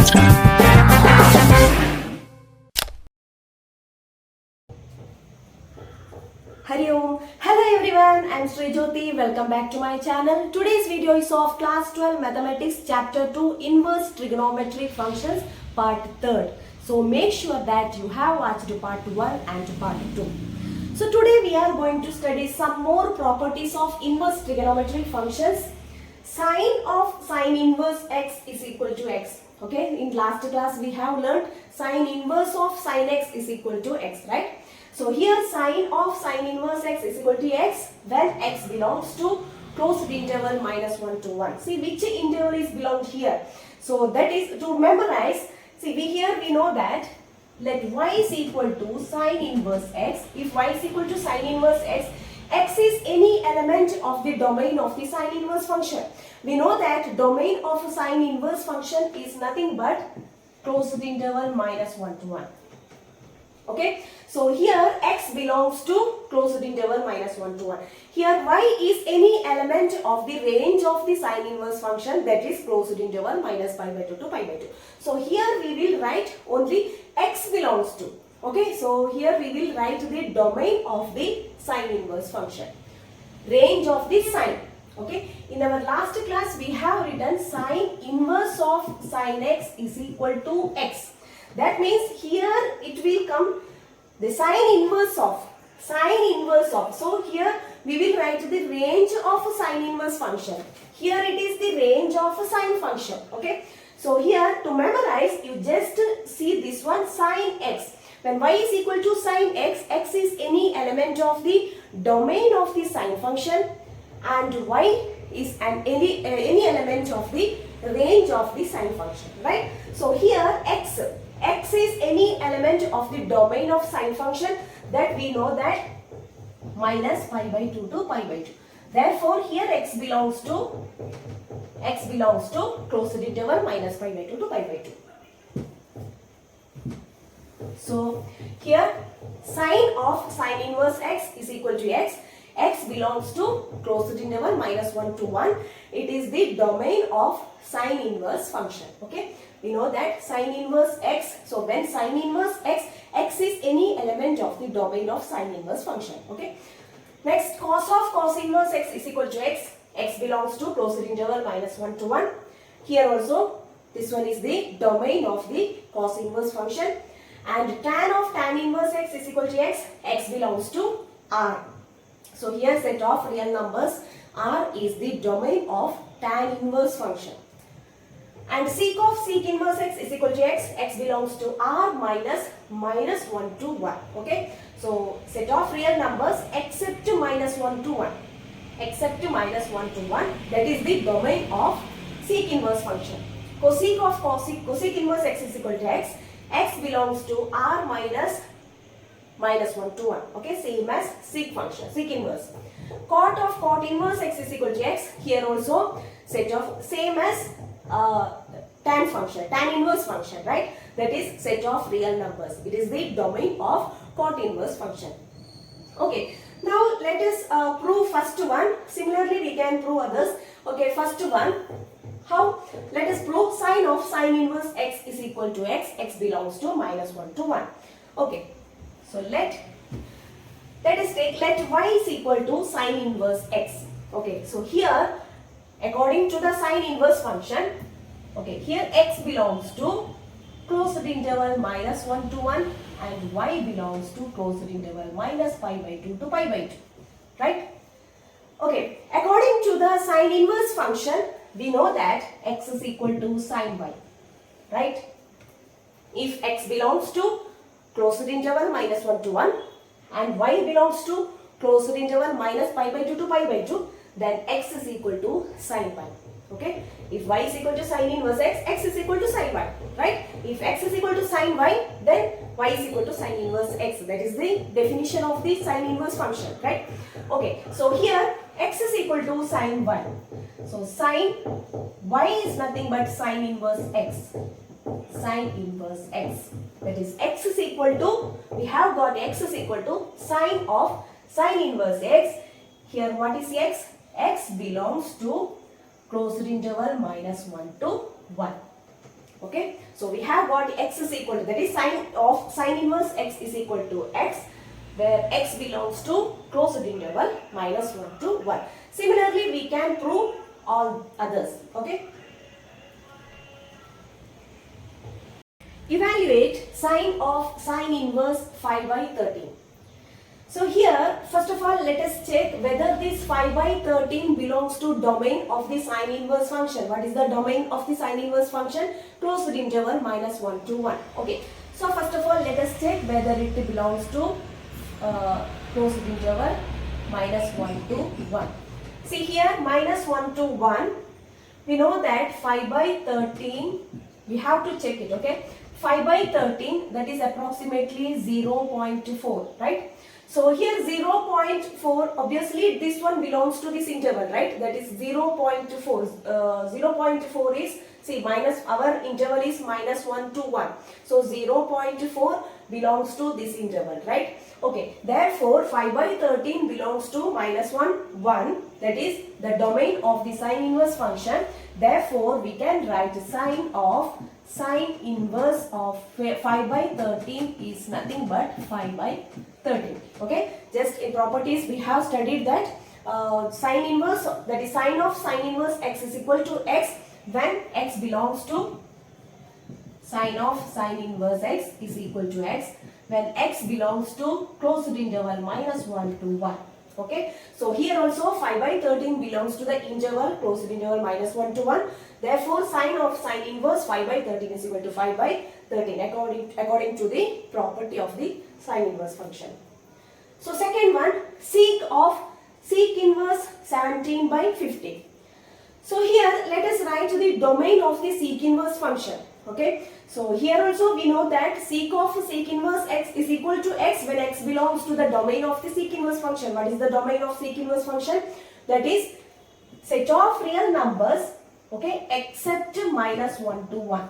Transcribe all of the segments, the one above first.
Hari Om. Hello everyone, I am Shrees. Welcome back to my channel. Today's video is of class 12 mathematics chapter 2 inverse trigonometric functions part 3rd. So make sure that you have watched part 1 and part 2. So today we are going to study some more properties of inverse trigonometric functions. Sine inverse x is equal to x. Okay, in last class we have learned sine inverse of sine x is equal to x, right? So here sine of sine inverse x is equal to x when x belongs to closed interval minus 1 to 1. See which interval is belonged here. So that is to memorize. See we know that let y is equal to sine inverse x. If y is equal to sine inverse x, x is any element of the domain of the sine inverse function. We know that domain of a sine inverse function is nothing but closed interval minus 1 to 1. Okay, so here x belongs to closed interval minus 1 to 1. Here y is any element of the range of the sine inverse function, that is closed interval minus pi by 2 to pi by 2. So here we will write only x belongs to. Okay, so here we will write the domain of the sine inverse function, range of the sine. Okay, in our last class we have written sine inverse of sine x is equal to x. That means here it will come the sine inverse of. So here we will write the range of a sine inverse function. Here it is the range of a sine function. Okay. So here to memorize you just see this one sine x. When y is equal to sine x, x is any element of the domain of the sine function and y is any element of the range of the sine function. Right. So here x is any element of the domain of sine function, that we know that minus pi by 2 to pi by 2. Therefore here x belongs to closed interval minus pi by 2 to pi by 2. So here sine of sine inverse x is equal to x. X belongs to closed interval minus 1 to 1. It is the domain of sine inverse function. Okay. We know that sine inverse x. So when sine inverse x, x is any element of the domain of sine inverse function. Okay. Next, cos of cos inverse x is equal to x. X belongs to closed interval minus 1 to 1. Here also this one is the domain of the cos inverse function. And tan of tan inverse x is equal to x. X belongs to R. So here set of real numbers, R is the domain of tan inverse function. And sec of sec inverse x is equal to x. X belongs to R minus 1 to 1. Okay. So set of real numbers except minus 1 to 1. Except minus 1 to 1. That is the domain of sec inverse function. Cosec of cosec inverse x is equal to x. X belongs to R minus 1 to 1. Okay. Same as sec function, sec inverse. Cot of cot inverse x is equal to x. Here also set of same as tan function, tan inverse function, right? That is set of real numbers. It is the domain of cot inverse function. Okay. Now let us prove first one. Similarly we can prove others. Okay. First one. How? Let us prove sine of sine inverse x is equal to x. X belongs to minus 1 to 1. Okay. So let us take let y is equal to sine inverse x. Okay. So here according to the sine inverse function, okay, here x belongs to closed interval minus 1 to 1 and y belongs to closed interval minus pi by 2 to pi by 2. Right? Okay, according to the sine inverse function, we know that x is equal to sine y. Right? If x belongs to closed interval minus 1 to 1 and y belongs to closed interval minus pi by 2 to pi by 2, then x is equal to sine y. Okay. If y is equal to sine inverse x, x is equal to sine y. Right. If x is equal to sine y, then y is equal to sine inverse x. That is the definition of the sine inverse function. Right. Okay. So here x is equal to sine y. So sine y is nothing but sine inverse x. Sine inverse x. That is x is equal to, we have got x is equal to sine of sine inverse x. Here what is x? X belongs to closed interval minus 1 to 1. Okay, so we have got x is equal to, that is sine inverse x is equal to x, where x belongs to closed interval -1 to 1. Similarly, we can prove all others. Okay. Evaluate sine of sine inverse 5 by 13. So here, first of all, let us check whether this 5 by 13 belongs to domain of the sine inverse function. What is the domain of the sine inverse function? Closed interval -1 to 1. Okay. So first of all, let us check whether it belongs to closed interval -1 to 1. See here, -1 to 1. We know that 5 by 13, we have to check it, okay? 5 by 13, that is approximately 0.4, right? So here 0.4, obviously this one belongs to this interval, right? That is 0.4. 0.4 is, see, our interval is -1 to 1. So 0.4 belongs to this interval, right? Okay, therefore 5 by 13 belongs to -1, 1. That is the domain of the sine inverse function. Therefore, we can write sine inverse of 5 by 13 is nothing but 5 by 13. Okay, just in properties we have studied that sine inverse, that is sine of sine inverse x is equal to x when x belongs to, sine of sine inverse x is equal to x when x belongs to closed interval -1 to 1. Okay, so here also 5 by 13 belongs to the interval closed interval -1 to 1. Therefore, sine of sine inverse 5 by 13 is equal to 5 by 13 according to the property of the sine inverse function. So second one, sec inverse 17 by 15. So here let us write the domain of the sec inverse function. Okay, so here also we know that sec of sec inverse x is equal to x when x belongs to the domain of the sec inverse function. What is the domain of sec inverse function? That is set of real numbers, okay, except -1 to 1.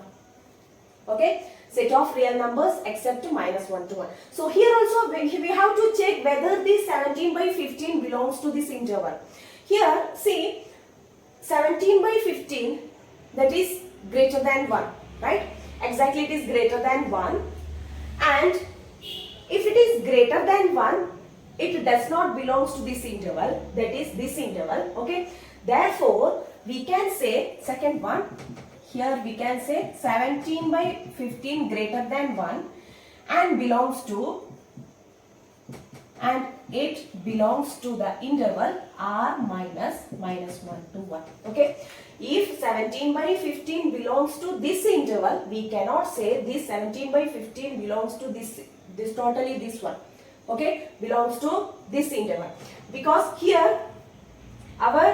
Okay, set of real numbers except -1 to 1. So here also we have to check whether this 17 by 15 belongs to this interval. Here, see, 17 by 15, that is greater than 1, right? Exactly, it is greater than 1. And if it is greater than 1, it does not belongs to this interval, that is this interval. Okay, therefore we can say, second one, here we can say 17 by 15 greater than 1 and belongs to, and it belongs to the interval r -1 to 1. Okay, if 17 by 15 belongs to this interval, we cannot say this 17 by 15 belongs to this totally this one. Okay, belongs to this interval, because here our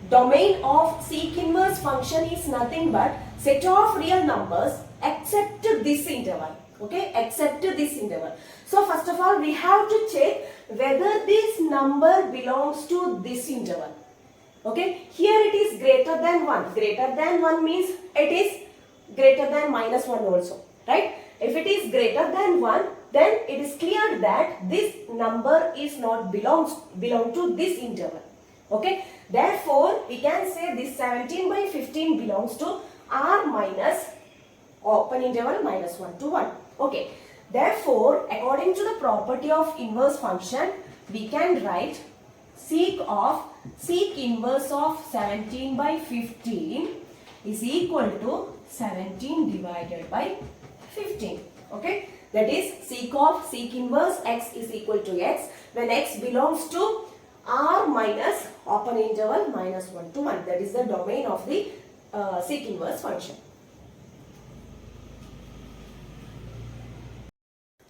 domain of sec inverse function is nothing but set of real numbers except this interval. Okay, except this interval. So first of all, we have to check whether this number belongs to this interval. Okay, here it is greater than 1. Greater than 1 means it is greater than -1 also, right? If it is greater than 1, then it is clear that this number is not belong to this interval. Okay, therefore we can say this 17 by 15 belongs to r minus open interval -1 to 1. Okay, therefore according to the property of inverse function, we can write sec inverse of 17 by 15 is equal to 17 divided by 15. Okay, that is sec inverse x is equal to x when x belongs to r minus open interval -1 to 1. That is the domain of the sec inverse function.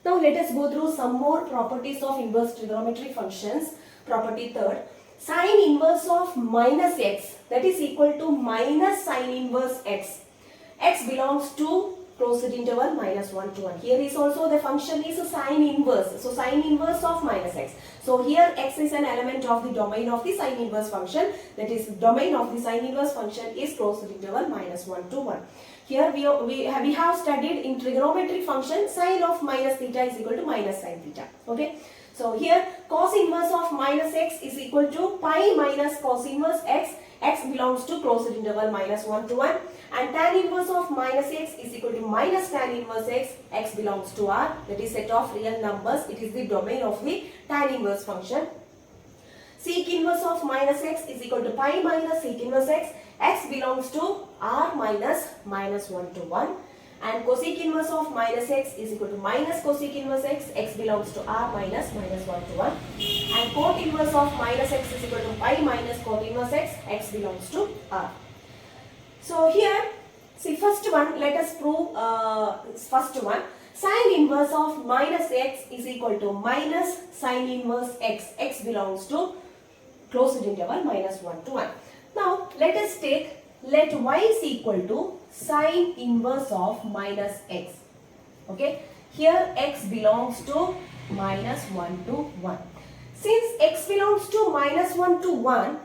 Now let us go through some more properties of inverse trigonometric functions. Property third, sine inverse of -x, that is equal to minus sine inverse x. X belongs to closed interval -1 to 1. Here is also the function is a sine inverse. So sine inverse of -x. So here x is an element of the domain of the sine inverse function. That is, domain of the sine inverse function is closed interval -1 to 1. Here we have studied in trigonometric function sine of minus theta is equal to minus sine theta. Okay. So here cos inverse of -x is equal to pi minus cos inverse x x belongs to closed interval minus 1 to 1, and tan inverse of minus x is equal to minus tan inverse x. X belongs to R, that is set of real numbers. It is the domain of the tan inverse function. Sec inverse of minus x is equal to pi minus sec inverse x. X belongs to R minus 1 to 1. And cosec inverse of minus x is equal to minus cosec inverse x. X belongs to R minus 1 to 1. And cot inverse of minus x is equal to pi minus cot inverse x. X belongs to R. So here, see first one, let us prove first one. Sin inverse of minus x is equal to minus sin inverse x. X belongs to closed interval minus 1 to 1. Now let us take, let y is equal to sin inverse of minus x. Okay, here x belongs to minus 1 to 1. Since x belongs to minus 1 to 1,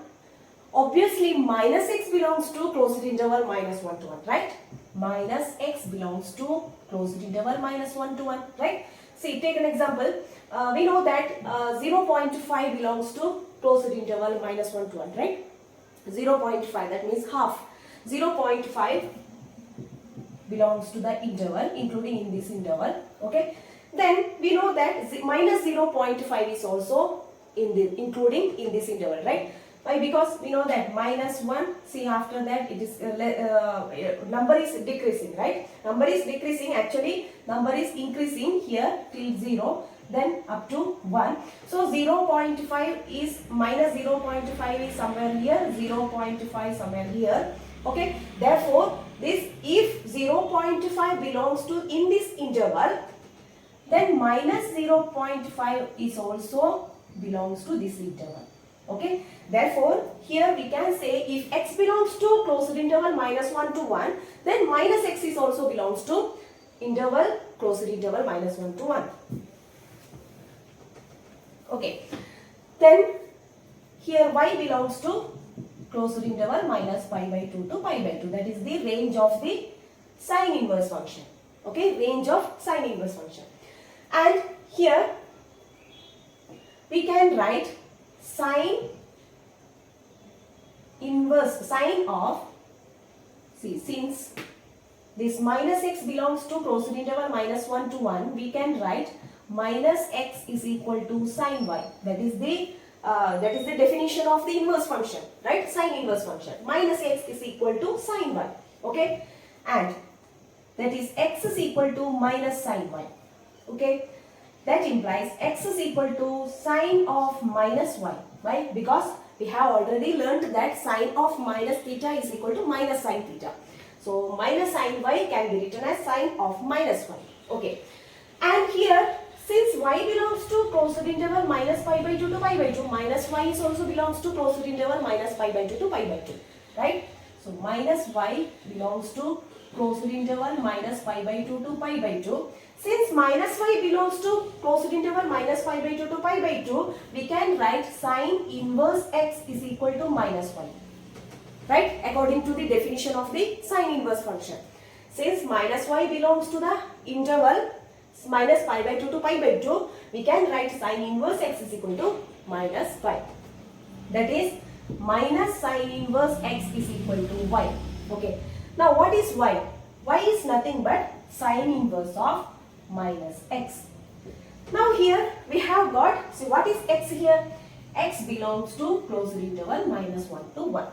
obviously minus x belongs to closed interval minus 1 to 1, right? Minus x belongs to closed interval minus 1 to 1, right? See, take an example. We know that 0.5 belongs to closed interval minus 1 to 1, right? 0.5, that means half. 0.5 belongs to the interval, including in this interval. Okay. Then we know that minus 0.5 is also including in this interval, right? Why? Because we know that minus 1, see after that it is number is decreasing, right? Number is decreasing, actually number is increasing here till 0, then up to 1. So 0.5 is minus 0.5 is somewhere here, 0.5 somewhere here. Okay, therefore this, if 0.5 belongs to in this interval, then minus 0.5 is also belongs to this interval. Okay, therefore here we can say if x belongs to closed interval minus 1 to 1, then minus x is also belongs to interval closed interval minus 1 to 1. Okay, then here y belongs to closed interval minus pi by 2 to pi by 2. That is the range of the sine inverse function. Okay, range of sine inverse function. And here we can write sine inverse, sine of, see, since this minus x belongs to closed interval minus 1 to 1, we can write minus x is equal to sine y. That is the definition of the inverse function, right? Sine inverse function. Minus x is equal to sine y. Okay, and that is x is equal to minus sine y. Okay, that implies x is equal to sine of minus y. Why? Because we have already learned that sine of minus theta is equal to minus sine theta. So minus sine y can be written as sine of minus y. Okay, and here since y belongs to closed interval minus pi by 2 to pi by 2, minus y is also belongs to closed interval minus pi by 2 to pi by 2, right? So minus y belongs to closed interval minus pi by 2 to pi by 2. Since minus y belongs to closed interval minus pi by 2 to pi by 2, we can write sine inverse x is equal to minus y, right? According to the definition of the sine inverse function. Since minus y belongs to the interval minus pi by 2 to pi by 2, we can write sine inverse x is equal to minus y. That is minus sine inverse x is equal to y. Okay. Now what is y? Y is nothing but sine inverse of minus x. Now here we have got, see what is x here? X belongs to closed interval minus 1 to 1.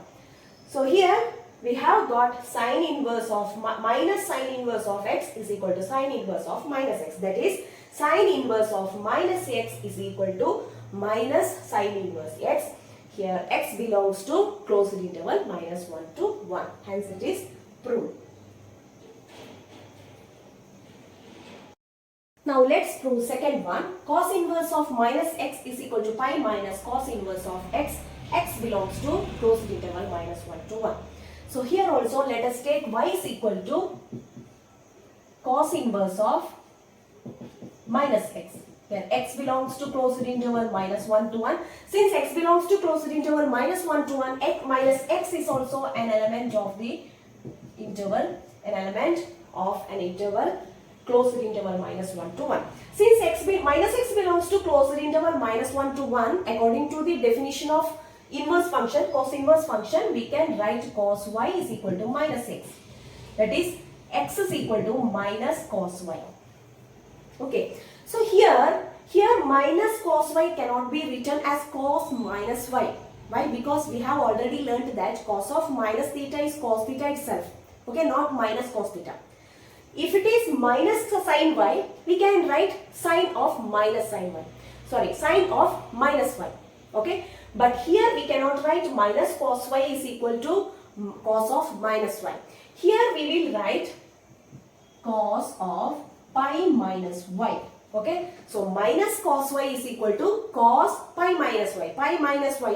So here we have got sine inverse of minus sine inverse of x is equal to sine inverse of minus x. That is sine inverse of minus x is equal to minus sine inverse x. Here x belongs to closed interval minus 1 to 1. Hence it is proved. Now let's prove second one. Cos inverse of minus x is equal to pi minus cos inverse of x. X belongs to closed interval minus 1 to 1. So here also let us take y is equal to cos inverse of minus x. Here x belongs to closed interval minus 1 to 1. Since x belongs to closed interval minus 1 to 1, x minus x is also an element of the interval, closed interval minus 1 to 1. Since minus x belongs to closed interval minus 1 to 1, according to the definition of inverse function, cos inverse function, we can write cos y is equal to minus x. That is x is equal to minus cos y. Okay. So here minus cos y cannot be written as cos minus y. Why? Because we have already learnt that cos of minus theta is cos theta itself. Okay, not minus cos theta. If it is minus sin y, we can write sin of minus sin y. Sorry, sin of minus y. Okay, but here we cannot write minus cos y is equal to cos of minus y. Here we will write cos of pi minus y. Okay, so minus cos y is equal to cos pi minus y. Pi minus y,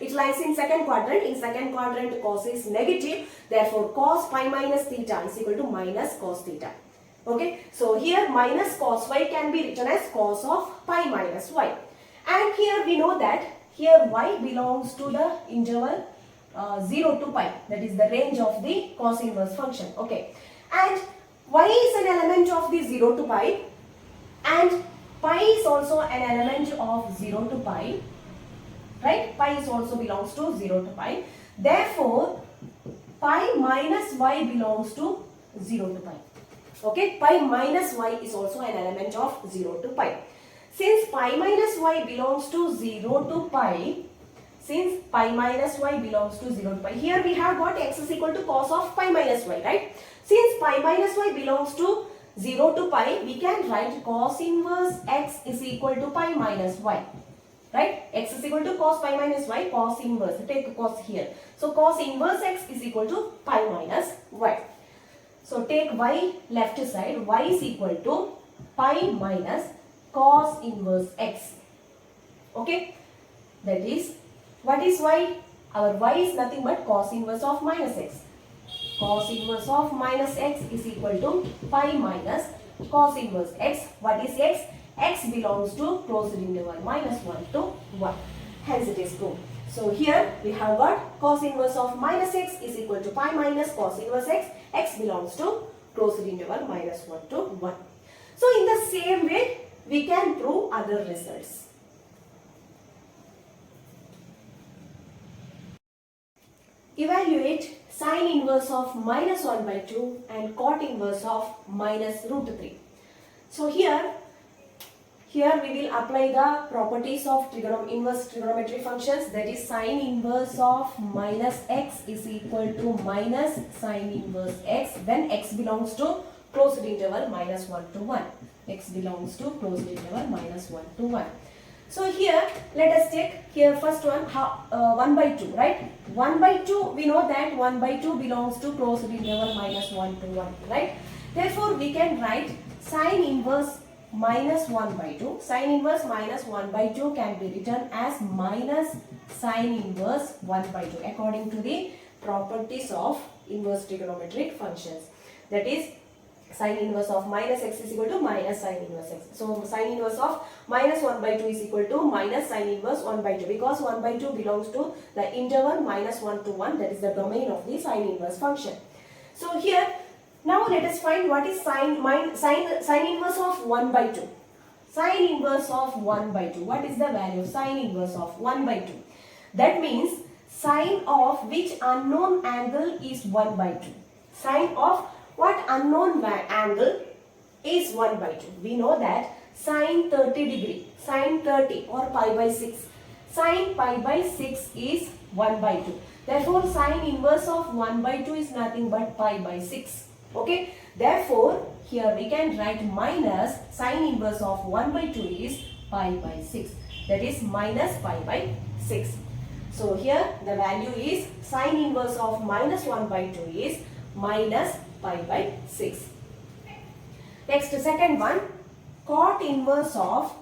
it lies in second quadrant. In second quadrant, cos is negative. Therefore, cos pi minus theta is equal to minus cos theta. Okay, so here minus cos y can be written as cos of pi minus y. And here we know that here y belongs to the interval 0 to pi. That is the range of the cos inverse function. Okay, and y is an element of the 0 to pi. And pi is also an element of 0 to pi, right? Pi is also belongs to 0 to pi. Therefore, pi minus y belongs to 0 to pi. Okay, pi minus y is also an element of 0 to pi. Since pi minus y belongs to 0 to pi, here we have got x is equal to cos of pi minus y, right? Since pi minus y belongs to 0 to pi, we can write cos inverse x is equal to pi minus y, right? X is equal to cos pi minus y, cos inverse, take cos here. So cos inverse x is equal to pi minus y. So take y left side, y is equal to pi minus cos inverse x. Okay, that is, what is y? Our y is nothing but cos inverse of minus x. Cos inverse of minus x is equal to pi minus cos inverse x. What is x? X belongs to closed interval minus 1 to 1. Hence it is true. So here we have got cos inverse of minus x is equal to pi minus cos inverse x. X belongs to closed interval minus 1 to 1. So in the same way we can prove other results. Evaluate sin inverse of minus 1 by 2 and cot inverse of minus root 3. So here we will apply the properties of inverse trigonometric functions, that is sin inverse of minus x is equal to minus sin inverse x when x belongs to closed interval minus 1 to 1. X belongs to closed interval minus 1 to 1. So here let us take here first one 1 by 2, right? 1 by 2, we know that 1 by 2 belongs to closed interval minus 1 to 1, right? Therefore we can write sin inverse minus 1 by 2. Sin inverse minus 1 by 2 can be written as minus sin inverse 1 by 2 according to the properties of inverse trigonometric functions. That is, sin inverse of minus x is equal to minus sin inverse x. So sin inverse of minus 1 by 2 is equal to minus sin inverse 1 by 2, because 1 by 2 belongs to the interval minus 1 to 1, that is the domain of the sin inverse function. So here now let us find what is sin inverse of 1 by 2. Sin inverse of 1 by 2. What is the value of sin inverse of 1 by 2? That means sine of which unknown angle is 1 by 2. Sine of what unknown angle is 1 by 2. We know that sine 30 degree, sine 30 or pi by 6. Sine pi by 6 is 1 by 2. Therefore, sine inverse of 1 by 2 is nothing but pi by 6. Okay. Therefore, here we can write minus sine inverse of 1 by 2 is pi by 6. That is minus pi by 6. So here the value is sine inverse of minus 1 by 2 is minus pi by 6. Next, second one, cot inverse of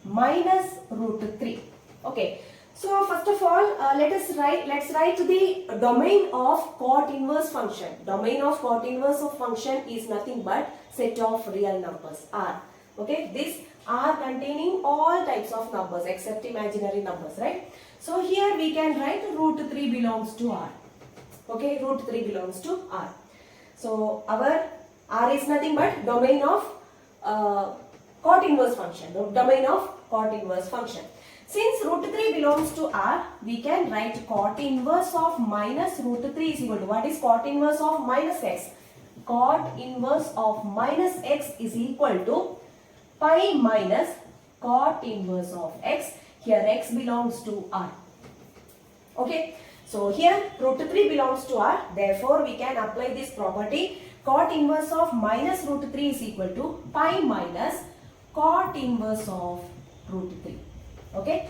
minus root 3. Okay. So first of all, let's write the domain of cot inverse function. Domain of cot inverse of function is nothing but set of real numbers, R. Okay, this R containing all types of numbers except imaginary numbers, right? So here we can write root 3 belongs to R. Okay, root 3 belongs to R. So our R is nothing but domain of cot inverse function. The domain of cot inverse function. Since root 3 belongs to R, we can write cot inverse of minus root 3 is equal to, what is cot inverse of minus x? Cot inverse of minus x is equal to pi minus cot inverse of x. Here x belongs to R. Okay. So here root 3 belongs to R. Therefore, we can apply this property. Cot inverse of minus root 3 is equal to pi minus cot inverse of root 3. Okay.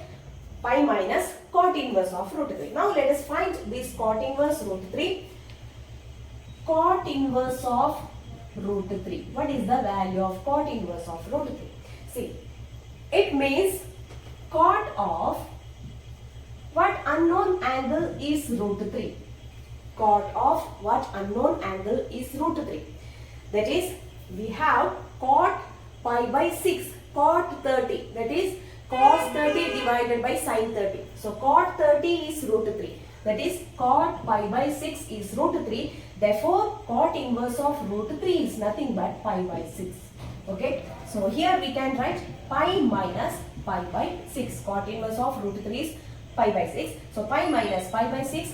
Pi minus cot inverse of root 3. Now let us find this cot inverse root 3. Cot inverse of root 3. What is the value of cot inverse of root 3? See, it means cot of what unknown angle is root 3. Cot of what unknown angle is root 3. That is, we have cot pi by 6, cot 30. That is cos 30 divided by sin 30. So cot 30 is root 3. That is cot pi by 6 is root 3. Therefore, cot inverse of root 3 is nothing but pi by 6. Okay. So here we can write pi minus pi by 6. Cot inverse of root 3 is pi by 6. So pi minus pi by 6,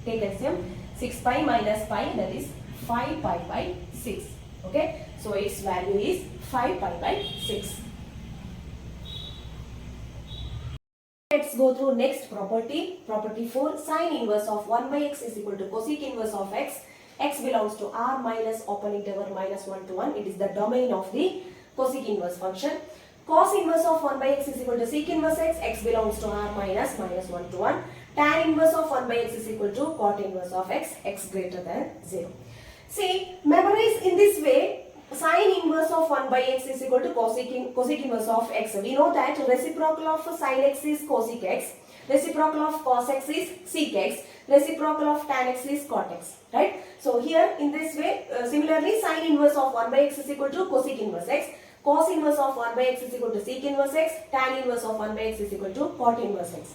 take LCM, 6 pi minus pi, that is 5 pi by 6. Okay. So its value is 5 pi by 6. Let's go through next property. Property 4. Sin inverse of 1 by x is equal to cosec inverse of x. X belongs to R minus open interval minus 1 to 1. It is the domain of the cosec inverse function. Cos inverse of 1 by x is equal to sec inverse x. X belongs to R minus 1 to 1. Tan inverse of 1 by x is equal to cot inverse of x. X greater than 0. See, memorize in this way. Sin inverse of 1 by x is equal to cosec inverse of x. We know that reciprocal of sin x is cosec x. Reciprocal of cos x is sec x. Reciprocal of tan x is cot x. Right? So here in this way, similarly sin inverse of 1 by x is equal to cosec inverse x. Cos inverse of 1 by x is equal to sec inverse x. Tan inverse of 1 by x is equal to cot inverse x.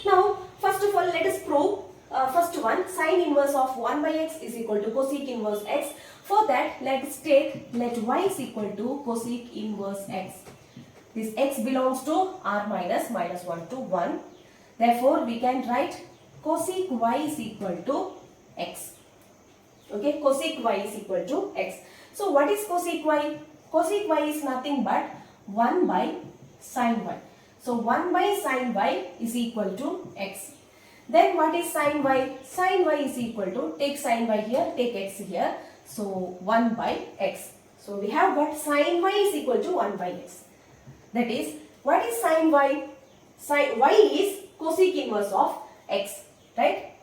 Now, first of all, let us prove first one, sin inverse of 1 by x is equal to cosec inverse x. For that, let's take let y is equal to cosec inverse x. This x belongs to R minus 1 to 1. Therefore, we can write cosec y is equal to x. Okay, cosec y is equal to x. So, what is cosec y? Cosec y is nothing but 1 by sin y. So, 1 by sin y is equal to x. Then what is sin y? Sin y is equal to, take sin y here, take x here. So 1 by x. So we have got sin y is equal to 1 by x. That is, what is sin y? Sin y is cosec inverse of x. Right?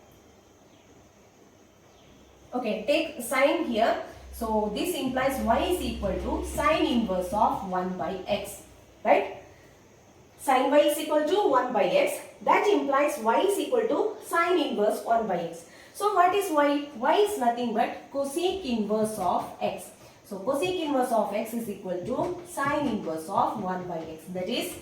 Okay, take sin here. So this implies y is equal to sin inverse of 1 by x. Right? Sin y is equal to 1 by x. That implies y is equal to sin inverse 1 by x. So what is y? Y is nothing but cosec inverse of x. So cosec inverse of x is equal to sin inverse of 1 by x. That is,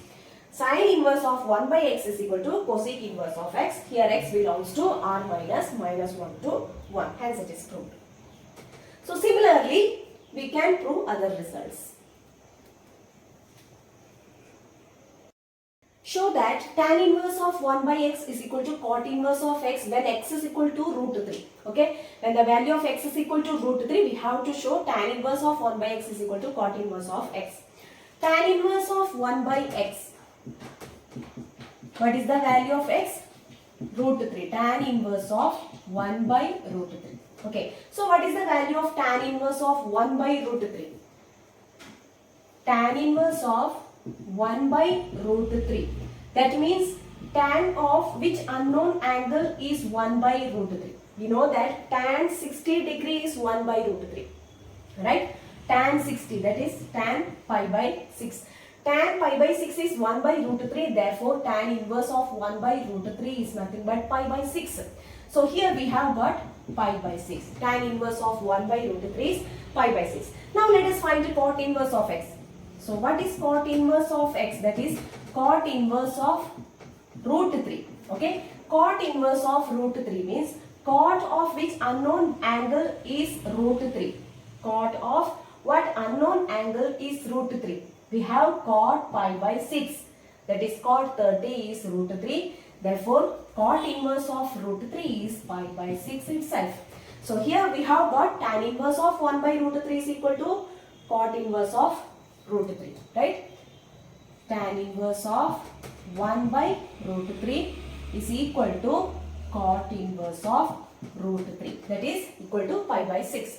sin inverse of 1 by x is equal to cosec inverse of x. Here x belongs to R minus 1 to 1. Hence it is proved. So similarly, we can prove other results. Show that tan inverse of 1 by x is equal to cot inverse of x when x is equal to root 3. Okay, when the value of x is equal to root 3, we have to show tan inverse of 1 by x is equal to cot inverse of x. Tan inverse of 1 by x. What is the value of x? Root 3. Tan inverse of 1 by root 3. Okay, so what is the value of tan inverse of 1 by root 3? Tan inverse of 1 by root 3. That means tan of which unknown angle is 1 by root 3. We know that tan 60 degree is 1 by root 3. Right? Tan 60, that is tan pi by 6. Tan pi by 6 is 1 by root 3. Therefore, tan inverse of 1 by root 3 is nothing but pi by 6. So here we have got pi by 6. Tan inverse of 1 by root 3 is pi by 6. Now let us find the cot inverse of x. So what is cot inverse of x? That is cot inverse of root 3. Okay. Cot inverse of root 3 means cot of which unknown angle is root 3. Cot of what unknown angle is root 3. We have cot pi by 6. that is cot 30 is root 3. Therefore, cot inverse of root 3 is pi by 6 itself. So here we have got tan inverse of 1 by root 3 is equal to cot inverse of root 3, right? Tan inverse of 1 by root 3 is equal to cot inverse of root 3, that is equal to pi by 6.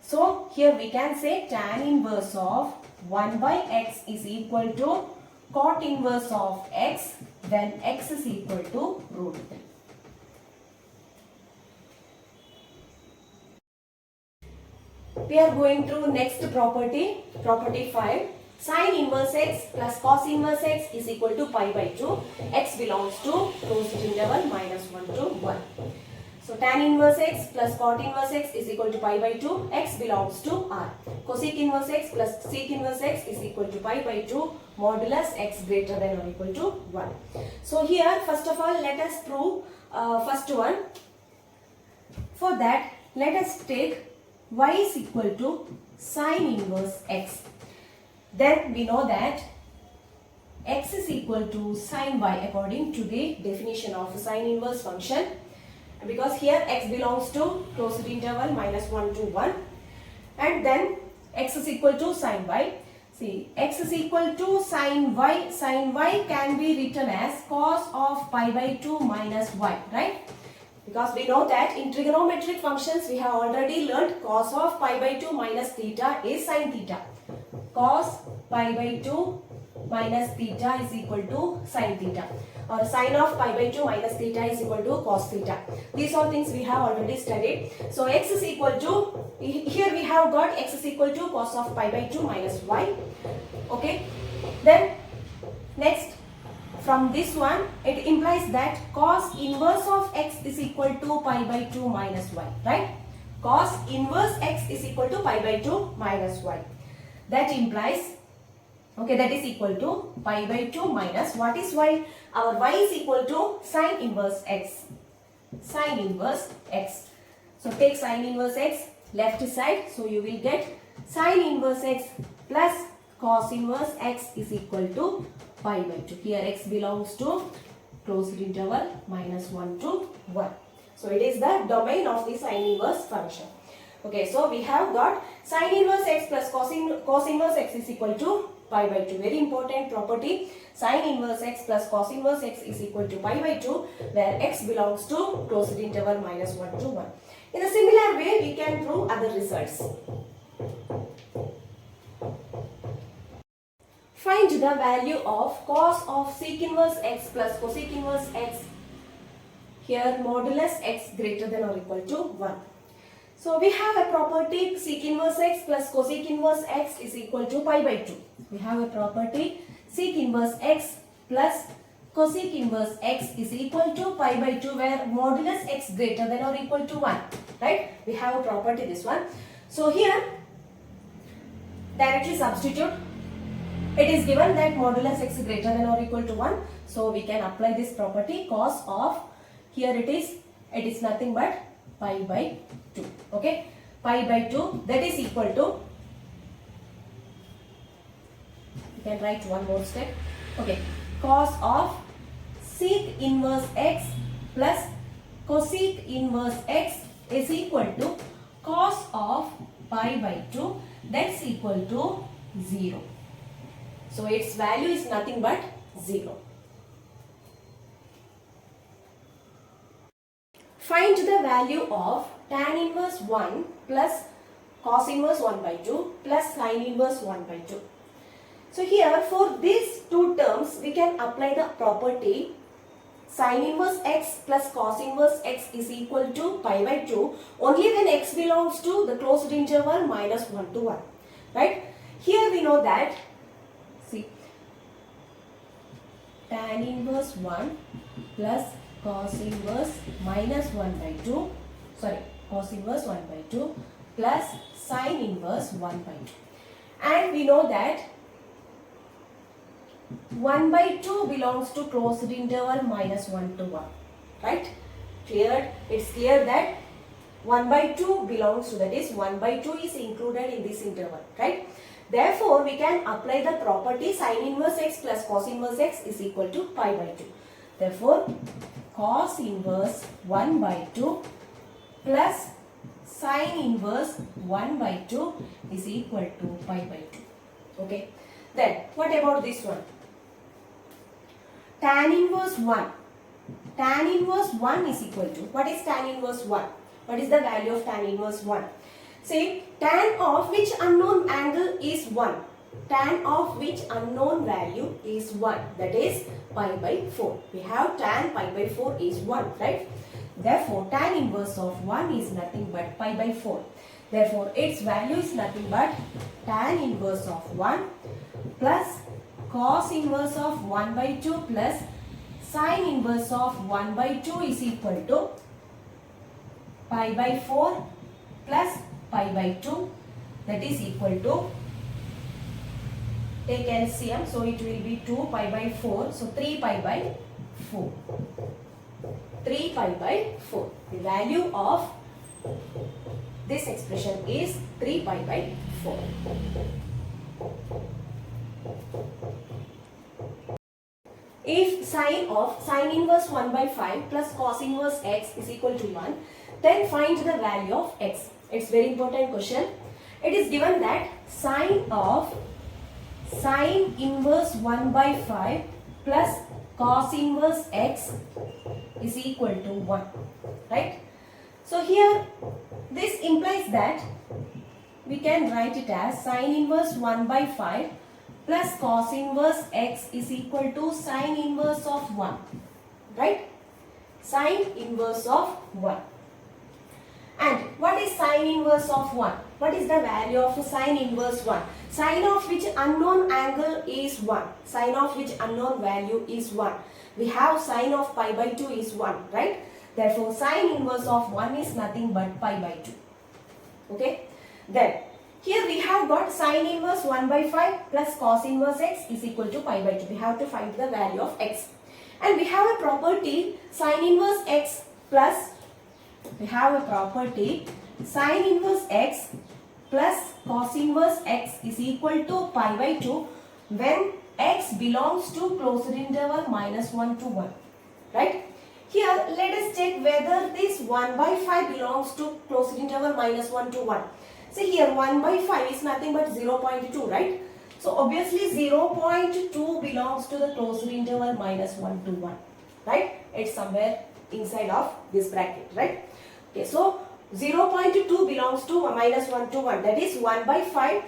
So here we can say tan inverse of 1 by x is equal to cot inverse of x when x is equal to root 3. We are going through next property, property 5. Sin inverse x plus cos inverse x is equal to pi by 2. X belongs to closed interval minus 1 to 1. So tan inverse x plus cot inverse x is equal to pi by 2. X belongs to R. Cosec inverse x plus sec inverse x is equal to pi by 2 modulus x greater than or equal to 1. So here first of all let us prove first one. For that let us take y is equal to sin inverse x. Then we know that x is equal to sin y according to the definition of sin inverse function. Because here x belongs to closed interval minus 1 to 1, and then x is equal to sin y. See, x is equal to sin y. Sin y can be written as cos of pi by 2 minus y, right? Because we know that in trigonometric functions we have already learned cos of pi by 2 minus theta is sin theta. Cos pi by 2 minus theta is equal to sin theta, or sin of pi by 2 minus theta is equal to cos theta. These are things we have already studied. So x is equal to, here we have got x is equal to cos of pi by 2 minus y. Okay. Then next, from this one it implies that cos inverse of x is equal to pi by 2 minus y, right? Cos inverse x is equal to pi by 2 minus y. That implies, okay, that is equal to pi by 2 minus, what is y? Our y is equal to sin inverse x. Sin inverse x. So take sin inverse x left side. So you will get sin inverse x plus cos inverse x is equal to pi by 2. Here x belongs to closed interval minus 1 to 1. So it is the domain of the sin inverse function. Okay, so we have got sin inverse x plus cos inverse x is equal to pi by 2. Very important property. Sin inverse x plus cos inverse x is equal to pi by 2, where x belongs to closed interval minus 1 to 1. In a similar way, we can prove other results. Find the value of cos of sec inverse x plus cosec inverse x. Here modulus x greater than or equal to 1. So we have a property sec inverse x plus cosec inverse x is equal to pi by 2. We have a property sec inverse x plus cosec inverse x is equal to pi by 2, where modulus x greater than or equal to 1. Right? We have a property this one. So here directly substitute. It is given that modulus x greater than or equal to 1. So we can apply this property cos of, here it is nothing but pi by 2. Okay, pi by 2, that is equal to, you can write one more step. Okay, cos of sec inverse x plus cosec inverse x is equal to cos of pi by 2, that's equal to 0. So its value is nothing but 0. Find the value of tan inverse 1 plus cos inverse 1 by 2 plus sin inverse 1 by 2. So here for these two terms we can apply the property sin inverse x plus cos inverse x is equal to pi by 2 only when x belongs to the closed interval minus 1 to 1. Right? Here we know that, see, tan inverse 1 plus cos inverse minus 1 by 2, sorry, cos inverse 1 by 2 plus sin inverse 1 by 2. And we know that 1 by 2 belongs to closed interval minus 1 to 1. Right? Clear? It's clear that 1 by 2 belongs to, that is 1 by 2 is included in this interval. Right? Therefore, we can apply the property sin inverse x plus cos inverse x is equal to pi by 2. Therefore, cos inverse 1 by 2 plus sin inverse 1 by 2 is equal to pi by 2. Okay. Then, what about this one? Tan inverse 1. Tan inverse 1 is equal to, what is tan inverse 1? What is the value of tan inverse 1? Say, tan of which unknown angle is 1? Tan of which unknown value is 1? That is pi by 4. We have tan pi by 4 is 1, right? Therefore, tan inverse of 1 is nothing but pi by 4. Therefore, its value is nothing but tan inverse of 1 plus cos inverse of 1 by 2 plus sin inverse of 1 by 2 is equal to pi by 4 plus pi by 2, that is equal to, take LCM, so it will be 2 pi by 4, so 3 pi by 4. 3 pi by 4. The value of this expression is 3 pi by 4. If sin inverse 1 by 5 plus cos inverse x is equal to 1, then find the value of x. It's very important question. It is given that sin inverse 1 by 5 plus cos inverse x is equal to 1, right? So here this implies that we can write it as sin inverse 1 by 5 plus cos inverse x is equal to sin inverse of 1, right? Sin inverse of 1. And what is sin inverse of 1? What is the value of sin inverse 1? Sin of which unknown angle is 1. Sin of which unknown value is 1. We have sin of pi by 2 is 1, right? Therefore, sin inverse of 1 is nothing but pi by 2. Okay? Then, here we have got sin inverse 1 by 5 plus cos inverse x is equal to pi by 2. We have to find the value of x. And we have a property sin inverse x plus, we have a property sin inverse x plus cos inverse x is equal to pi by 2 when x belongs to closed interval minus 1 to 1, right? Here let us check whether this 1 by 5 belongs to closed interval minus 1 to 1. See here 1 by 5 is nothing but 0.2, right? So obviously 0.2 belongs to the closed interval minus 1 to 1, right? It's somewhere inside of this bracket, right? Okay, so 0.2 belongs to minus 1 to 1, that is 1 by 5.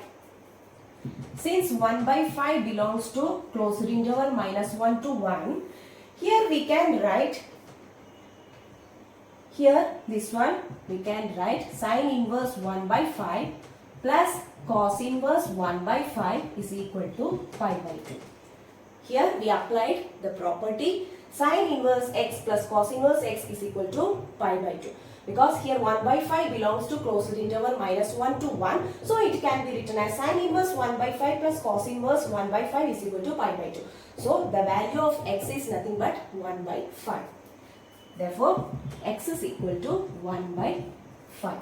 Since 1 by 5 belongs to closed interval minus 1 to 1, here we can write, here this one we can write sin inverse 1 by 5 plus cos inverse 1 by 5 is equal to pi by 2. Here we applied the property sin inverse x plus cos inverse x is equal to pi by 2. Because here 1 by 5 belongs to closed interval minus 1 to 1. So it can be written as sin inverse 1 by 5 plus cos inverse 1 by 5 is equal to pi by 2. So the value of x is nothing but 1 by 5. Therefore, x is equal to 1 by 5.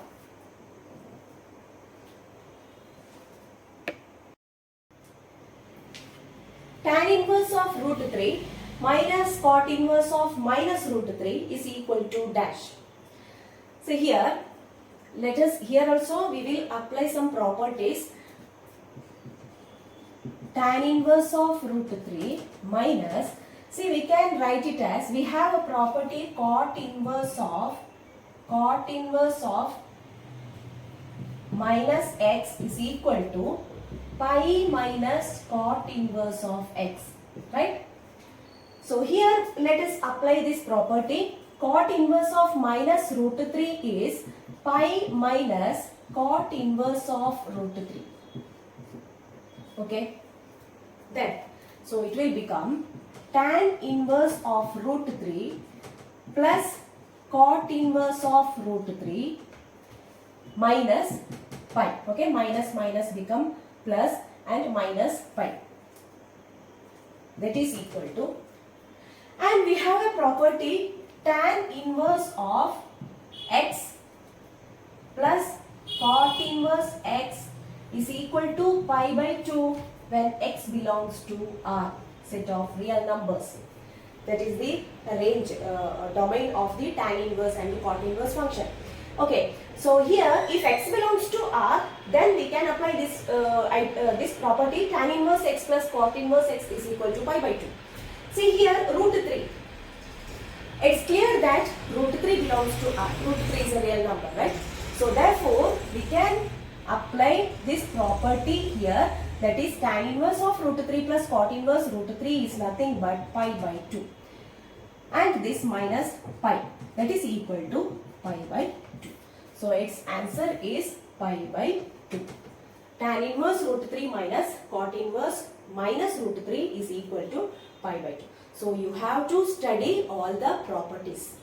Tan inverse of root 3 minus cot inverse of minus root 3 is equal to dash. So here, here also we will apply some properties. Tan inverse of root 3 minus, see we can write it as, we have a property cot inverse of minus x is equal to pi minus cot inverse of x, right? So here let us apply this property. Cot inverse of minus root 3 is pi minus cot inverse of root 3. Okay. Then, so it will become tan inverse of root 3 plus cot inverse of root 3 minus pi. Okay. Minus minus become plus and minus pi. That is equal to, and we have a property tan inverse of x plus cot inverse x is equal to pi by 2 when x belongs to R set of real numbers. That is the range domain of the tan inverse and the cot inverse function. Okay, so here if x belongs to R, then we can apply this property tan inverse x plus cot inverse x is equal to pi by 2. See here root 3. It's clear that root 3 belongs to R. Root 3 is a real number, right? So therefore we can apply this property here, that is tan inverse of root 3 plus cot inverse root 3 is nothing but pi by 2. And this minus pi, that is equal to pi by 2. So its answer is pi by 2. Tan inverse root 3 minus cot inverse minus root 3 is equal to pi by 2. So you have to study all the properties.